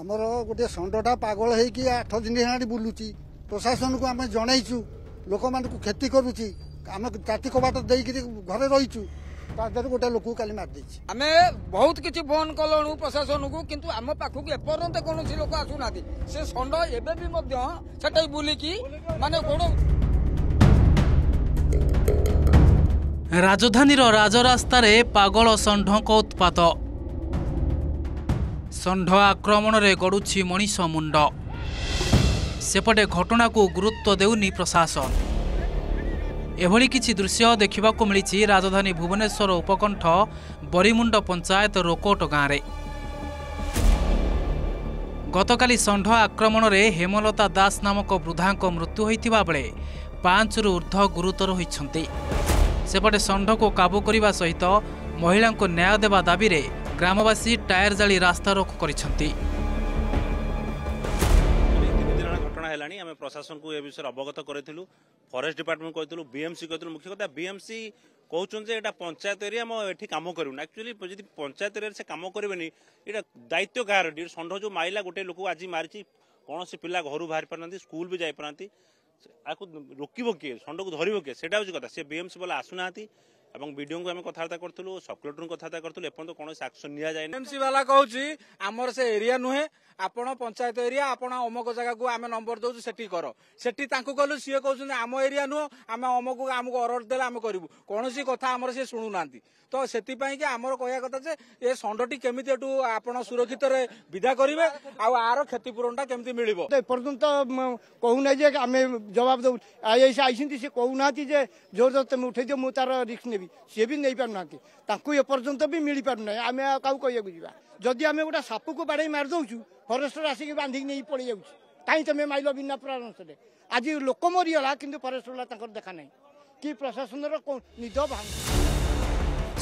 आमर गोटे षंडटा पागल होगी 8 दिन है बुलूची प्रशासन को आम जनईचु लोक मान क्षति करुच्ची आम चाटी कबाट देकर घरे रहीचु गोटे लोक काली मारदे आम बहुत किसी फोन कलु प्रशासन को किंतु आम पाखक एपर्यंत कौन लोक आसुना से षंड एवं बुलिकी माने राजधानी राजरास्त पागल षंढ उत्पात षंढ आक्रमण रे गड़ुछि मनीष मुंड सेपटे घटना को गुरुत्व देउनी प्रशासन एभली किछि दृश्य देखा मिली राजधानी भुवनेश्वर उपकंठ बरीमुंड पंचायत रोकोट गाँव में गतकाली षंढ आक्रमण रे हेमलता दास नामक वृद्धा मृत्यु होइतिबा बेले 5 रु ऊर्ध्व गुरुतर होइछन्ति। सेपटे षंढ को काबू करने सहित महिला को न्याय देवा दाबी रे ग्रामवासी टायर जाली रास्ता रोक करिसेंति। घटना है आम प्रशासन को यह विषय अवगत करूँ फॉरेस्ट डिपार्टमेंट कहूँ बीएमसी कहूँ मुख्य कथा बीएमसी कहते यहाँ पंचायत एरिया ये कम करूँ एक्चुअली जब पंचायत एरिया से कम करेनि ये दायित्व कह षंढ जो माइला गोटे लोक आज मारी कौन से पिला घर बाहर पारना स्कूल भी जापार रोकब किए षंढ को धरब किए से कथा सी बीएमसी वाला आसुना वीडियो को आम कथबार्ता करूँ सब कलेक्टर को कथबार्ता करूँ एपर्तंत कौन एक्शन नि जाए बीएमसी वाला कहूँ आमर से एरिया नुहे आपण पंचायत एरिया आपण अमक जगह को आम नंबर दौर से कर सेठी कहलु सी कहते आम एरिया नुह आम अमक आमको ऑर्डर देले आम करूँ कौन कथा आमर से शुणुना तो से आमर कह कथा ये षंढटी केमी आपण सुरक्षित विदा करेंगे आर क्षतिपूरणटा केमी मिल एपर्तंत कहूना जे आम जवाब दौ आईएस आई से कहूना जो तुम उठे दियो मुझे तार रिस्क नेबी सी भी नहीं पारना एपर्तंत भी मिल पारना आम क्या कहवा जदि आम गोटे साप को बाड़े मार दौचु फरेस्टर आसिक बांधिक नहीं पड़ जाऊँ कहीं तुम माइल बिना परामर्श आज लोक मरीगला कि फरेस्ट वाला देखा ना कि प्रशासन निद भांग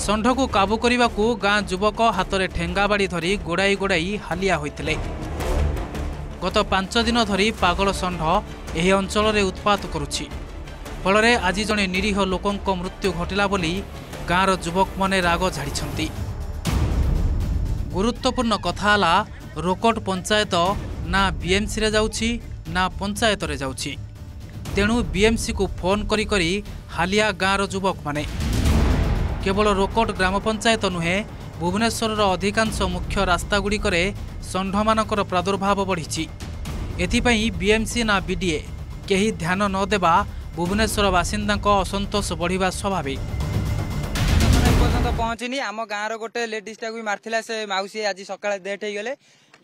षंढ को काबू करने को गाँ युवक हाथ में ठेंगा बाड़ी धरी गोड़ाई गोड़ाई हालिया होते गत 5 दिन धरी पागल षंढ यह अंचल में उत्पात करुछि फल आज जड़े निरीह लोकों मृत्यु घटिला बोली गाँवर युवक माने राग झाड़ी गुरुत्वपूर्ण कथा है रोकोट पंचायत ना बीएमसी रे जाउछि ना पंचायत रे जाउछि तेणु बीएमसी को फोन करी करी हालिया गाँवर युवक माने केवल रोकोट ग्राम पंचायत नुहे भुवनेश्वर अधिकांश मुख्य रास्तागुड़िक षंढ मानकर प्रादुर्भाव बढ़ी एथिपाई बीएमसी ना बीडीए केही ध्यान न देबा भुवनेश्वर बासिंदा असंतोष बढ़िबा स्वाभाविक पर्यंत पहुँचनी आम गाँव गोटे लेडीज टाक भी मार्थिला से मौसी आज सकाଳେ डेथ हो गले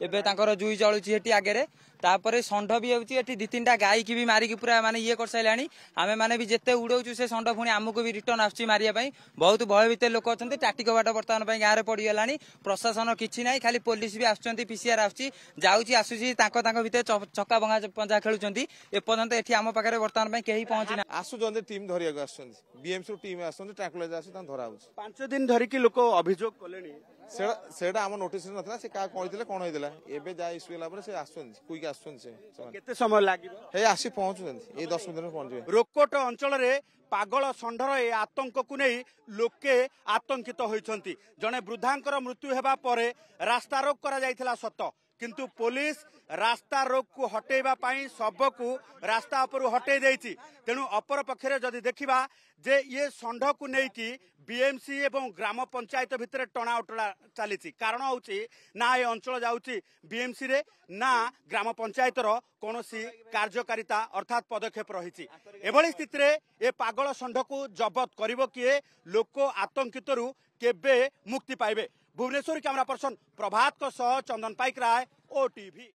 एबे तांकर जुई चलुची हेटी आगे तापर षंढ भी होती 2-3टा गाई की भी मारिकी पूरा माने ये कर साइलानी आमे माने भी जेते उड़ौचु से षंढ पुणी आमको भी रिटर्न आसुची मारिया पई बहुत भयभीत लोक अछंती टाटिक बाट वर्तमान पई गाँव रे पड़ी गलानी प्रशासन किछि नाही खाली पुलिस भी आसुचंती पीसीआर आसुची जाउची आसुची तांको भितर चक्का भंगा पंजा खेलुचंती एपर्यंत एठी आम पाखरे वर्तमान पई केही पहुंची ना आसुचंती टीम धरिया को आसुचंती बीएमसी टीम आसुचंती ट्रैकुलर आसु ता धरा होउची 5 दिन धरि की लोक अभियोग कलेनी सेटा आम नोटिस नथला से का कहले कोन होइदिला एबे जा इश्यू होला पर से आसुचंती क्विक आसुचंती से केते समय लागिबो हे आसी पहुंचुचंती ए 10 मिनिट में पहुंचबे रोकोट अंचल रे पागल षंढर ए आतंक को नहीं लोके आतंकित होइछंती जने वृद्धांकर मृत्यु हेबा परे रास्ता रोक करा जाइथिला सत किंतु पुलिस रास्ता रोक को हटेबा पाई सब को रास्ता ऊपर हटे देइछि तेणु अपर पक्षरे जदि देखिबा जे ये षंढ को नहीं कि बीएमसी एवं ग्राम पंचायत भितर टणा उटला चली कारण होची ना ये अंचल जाउची बीएमसी रे ना ग्राम पंचायत रो कोनोसी कार्यकारिता अर्थात पदक्षेप रही एभली स्थिति रे ए पागल षंढ को जबत करिवो किए लोक आतंकित रु केबे मुक्ति पाइबे भुवनेश्वर कैमरा पर्सन प्रभात को सह चंदन पाइक राय ओटीवी।